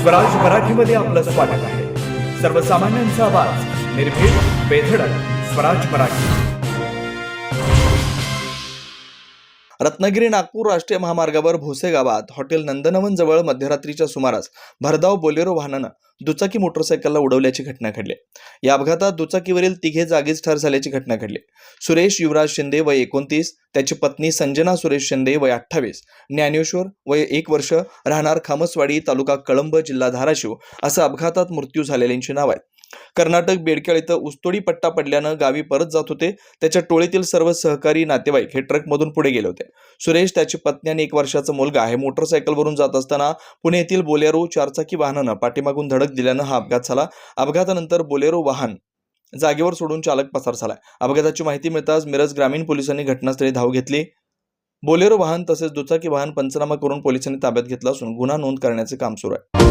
स्वराज मराठीमध्ये आपलं स्वागत आहे. सर्वसामान्यांचा आवाज, निर्भीड, बेधडक. स्वराज मराठी. रत्नागिरी नागपूर राष्ट्रीय महामार्गावर भोसे गावात हॉटेल नंदनवन जवळ मध्यरात्रीच्या सुमारास भरधाव बोलेरो वाहनानं दुचाकी मोटरसायकलला उडवल्याची घटना घडली. या अपघातात दुचाकीवरील तिघे जागीच ठार झाल्याची घटना घडली. सुरेश युवराज शिंदे वय 29, त्याची पत्नी संजना सुरेश शिंदे वय 28, ज्ञानेश्वर वय 1 वर्ष, राहणार खामसवाडी, तालुका कळंब, जिल्हा धाराशिव असं अपघातात मृत्यू झालेल्यांची नाव आहेत. कर्नाटक बेडकेळ इथं ऊसतोडी पट्टा पडल्यानं गावी परत जात होते. त्याच्या टोळीतील सर्व सहकारी नातेवाईक हे ट्रकमधून पुढे गेले होते. सुरेश, त्याची पत्नी आणि 1 वर्षाचा मुलगा हे मोटरसायकलवरून जात असताना पुणे येथील बोलेरो चारचाकी वाहनानं पाठीमागून धडक दिल्यानं हा अपघात झाला. अपघातानंतर बोलेरो वाहन जागेवर सोडून चालक पसार झाला. अपघाताची माहिती मिळताच मिरज ग्रामीण पोलिसांनी घटनास्थळी धाव घेतली. बोलेरो वाहन तसेच दुचाकी वाहन पंचनामा करून पोलिसांनी ताब्यात घेतला असून गुन्हा नोंद करण्याचे काम सुरू आहे.